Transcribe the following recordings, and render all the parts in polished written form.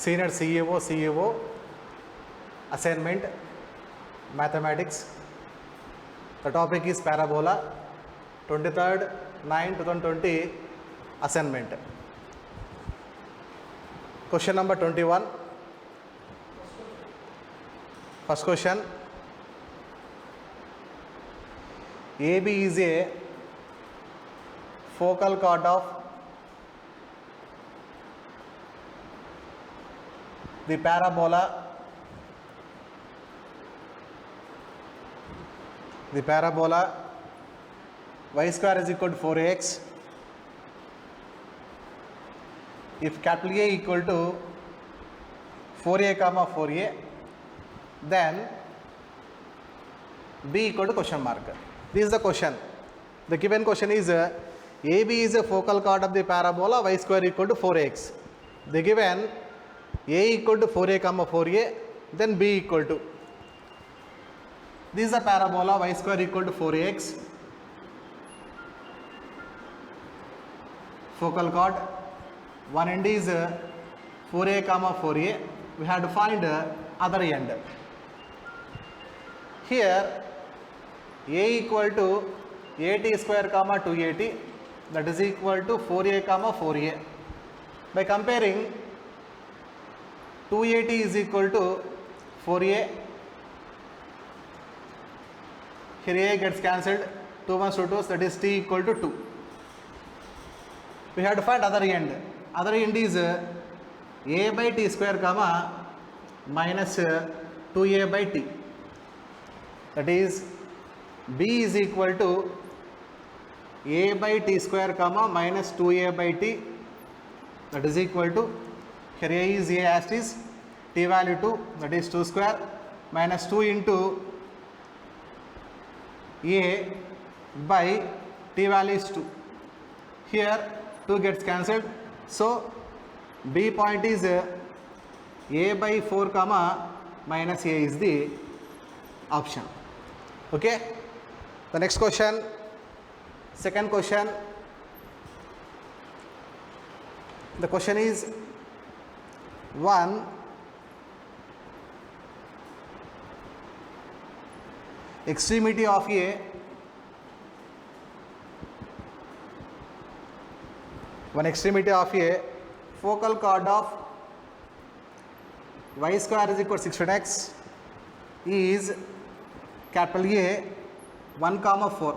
senior CEO assignment mathematics. The topic is parabola. 23rd 9/2020 assignment. Question number 21. First question. AB is a focal chord of the parabola y square is equal to 4ax if capital A equal to 4a comma 4a, then B equal to question mark. This is the question. The given question is AB is a focal chord of the parabola y square equal to 4ax. The given A equal to 4a comma 4a, then B equal to. This is the parabola y square equal to 4ax. Focal chord. One end is 4a comma 4a. We have to find other end. Here A equal to 8 square comma 280, that is equal to 4a comma 4a. By comparing 280 is equal to 4a, here a gets cancelled, 2 1s 2 2s, that is t equal to 2. We have to find other end. Other end is a by t square comma minus 2a by t, that is B is equal to a by t square comma minus 2a by t, that is equal to, here a is a as it is, t value 2, that is 2 square minus 2 into a by t value is 2. Here 2 gets cancelled, so B point is a by 4 comma minus a is the option. Okay. The next question, second question. The question is 1. Extremity of a focal chord of y square is equal to 16x is capital A 1 comma 4.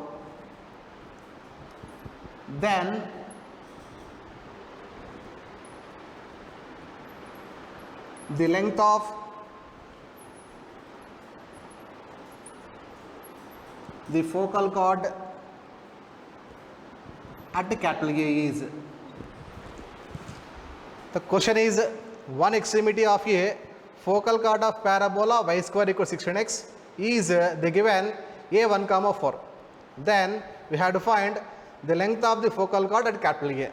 Then the length of the focal chord at the capital A is. The question is one extremity of a focal chord of parabola y square equal to 16x is the given a 1 comma 4. Then we have to find the length of the focal chord at capital A.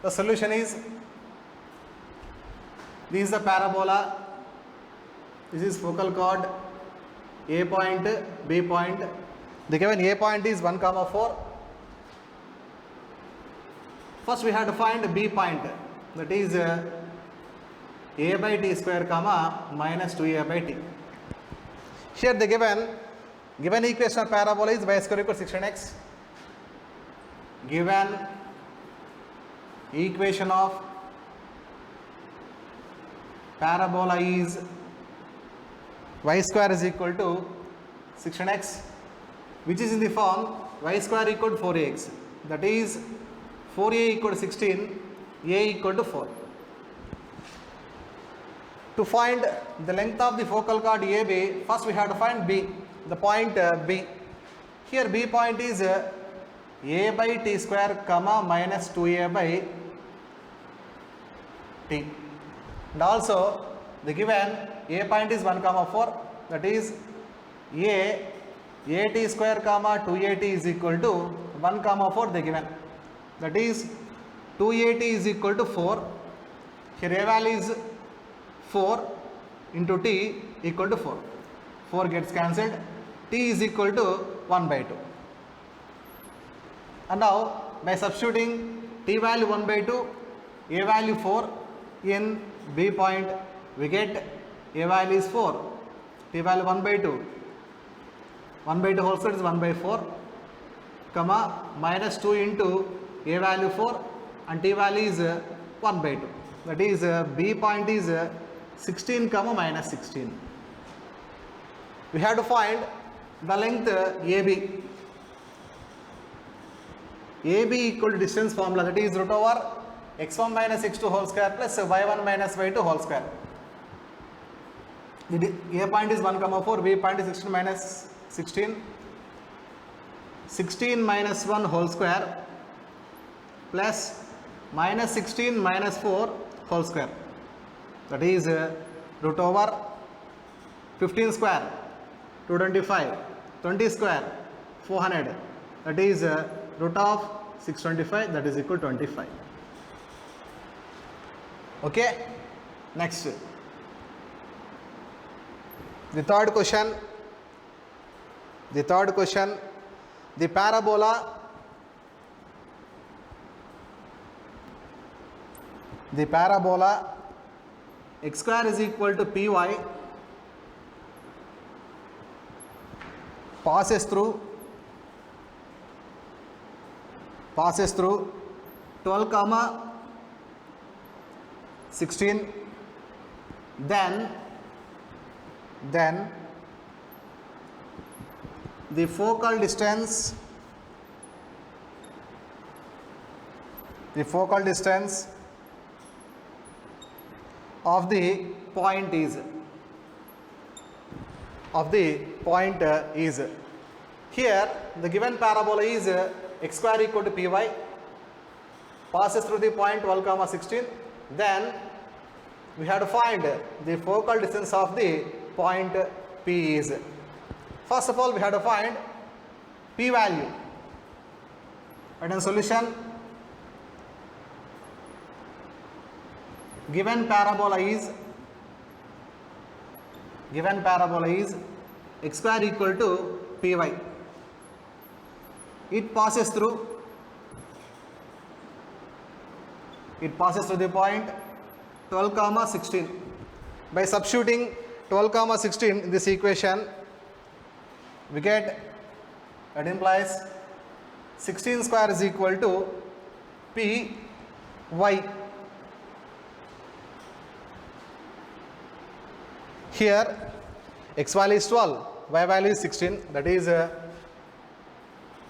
The solution is, this is the parabola, this is focal chord, A point, B point. The given A point is 1 comma 4. First we have to find B point, that is a by t square comma minus 2a by t. Here the given equation of parabola is y square equal to 16x. Given equation of parabola is y square is equal to 16x, which is in the form y square equal to 4ax, that is 4a equal to 16, a equal to 4. To find the length of the focal chord AB, first we have to find B, the point B. Here B point is a by t square comma minus 2a by t, and also the given A point is 1 comma 4, that is a t square comma 2at is equal to 1 comma 4 the given, that is 2at is equal to 4. Here a value is 4 into t equal to 4. 4 gets cancelled, t is equal to 1 by 2. And now by substituting t value 1 by 2, a value 4, in B point, we get A value is 4, T value 1 by 2. 1 by 2 whole square is 1 by 4, comma minus 2 into A value 4 and T value is 1 by 2. That is B point is 16 comma minus 16. We have to find the length AB. AB equal to distance formula, that is root over x1 minus x2 whole square plus y1 minus y2 whole square. The A point is 1 comma 4, B point is 16 minus 16. 16 minus 1 whole square plus minus 16 minus 4 whole square. That is root over 15 square 225, 20 square 400. That is root of 625, that is equal to 25. Okay, next. The third question, the parabola x square is equal to py passes through 12 comma 16, then the focal distance of the point is here the given parabola is x square equal to py, passes through the point 12 comma 16, then we have to find the focal distance of the point P is. First of all, we have to find P value, and in solution, given parabola is x square equal to py. It passes through the point 12 comma 16. By substituting 12 comma 16 in this equation, we get, that implies 16 square is equal to py. Here x value is 12, y value is 16, that is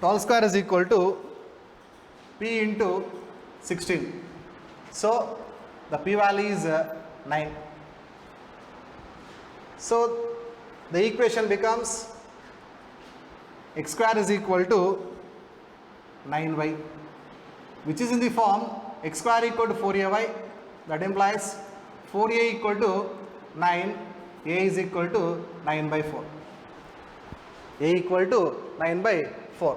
12 square is equal to p into 16. So the p value is 9. So the equation becomes x square is equal to 9y, which is in the form x square equal to 4ay. That implies 4a equal to 9, a is equal to 9 by 4. A equal to 9 by 4.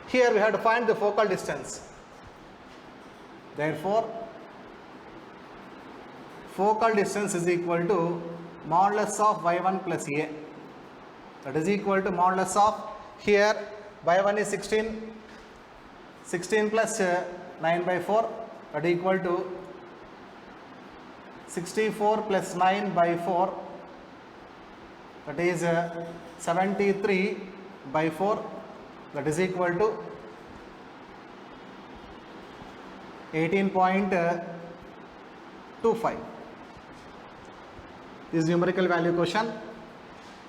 Here we have to find the focal distance. Therefore, focal distance is equal to modulus of y1 plus a. That is equal to modulus of, here y1 is 16, 16 plus 9 by 4, that is equal to 64 plus 9 by 4, that is 73 by 4, that is equal to 18.25. This numerical value question.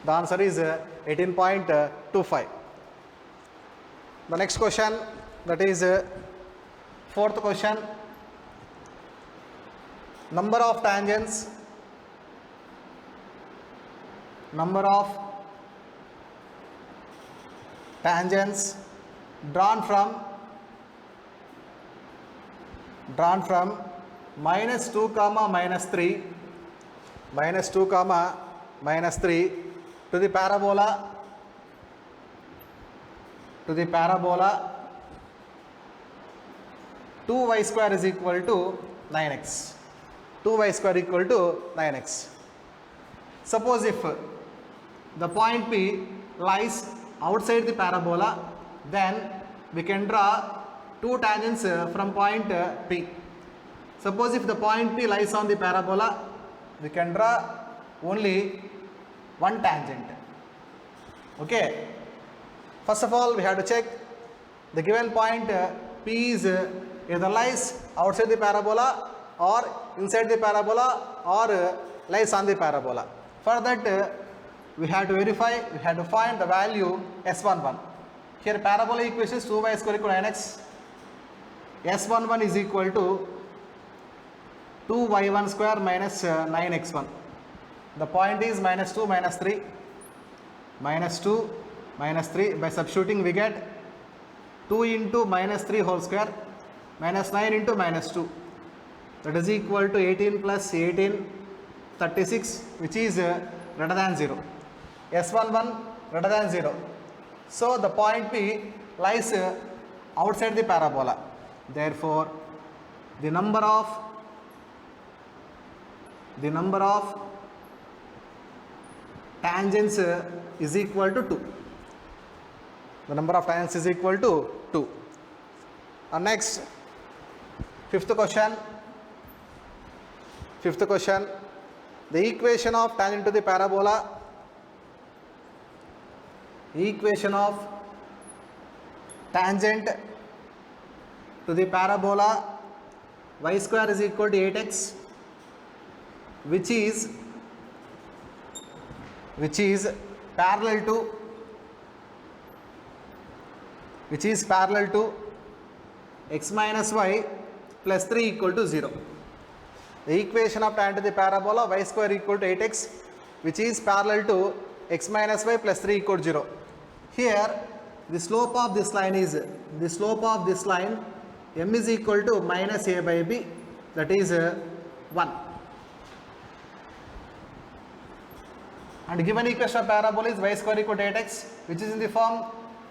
The answer is 18.25. The next question, that is fourth question. Number of tangents drawn from minus 2 comma minus 3 to the parabola 2y square is equal to 9x. 2y square equal to 9x. Suppose if the point P lies outside the parabola, then we can draw two tangents from point P. Suppose if the point P lies on the parabola, we can draw only one tangent. Okay. First of all, we have to check the given point P is either lies outside the parabola or inside the parabola or lies on the parabola. For that, we have to verify, we have to find the value S11. Here parabola equation is 2y square equal to 9x. S11 is equal to 2y1 square minus 9x1. The point is minus 2 minus 3. Minus 2 minus 3. By substituting we get 2 into minus 3 whole square minus 9 into minus 2. That is equal to 18 plus 18, 36, which is greater than 0. S11 greater than 0. So the point P lies outside the parabola. Therefore, the number of tangents is equal to 2. The number of tangents is equal to 2. Next, fifth question. The equation of tangent to the parabola. Equation of tangent to the parabola y square is equal to 8x, which is parallel to x minus y plus 3 equal to 0. The equation of tangent to the parabola y square equal to 8x, which is parallel to x minus y plus 3 equal to 0. Here the slope of this line m is equal to minus a by b, that is 1. And given equation of parabola is y square equal to 8x, which is in the form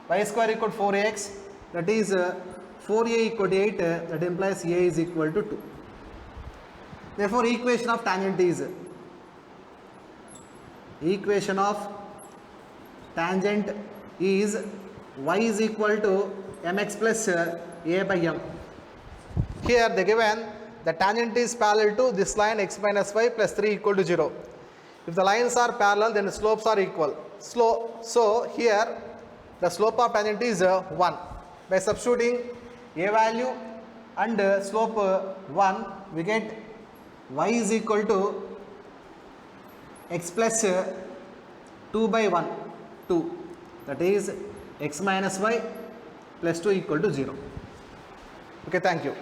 y square equal to 4ax, that is 4a equal to 8, that implies a is equal to 2. Therefore, equation of tangent is y is equal to mx plus a by m. Here they given the tangent is parallel to this line x minus y plus 3 equal to 0. If the lines are parallel, then the slopes are equal. So here the slope of tangent is 1. By substituting a value and slope 1, we get y is equal to x plus 2 by 1, 2. That is x minus y plus 2 equal to 0. Okay, thank you.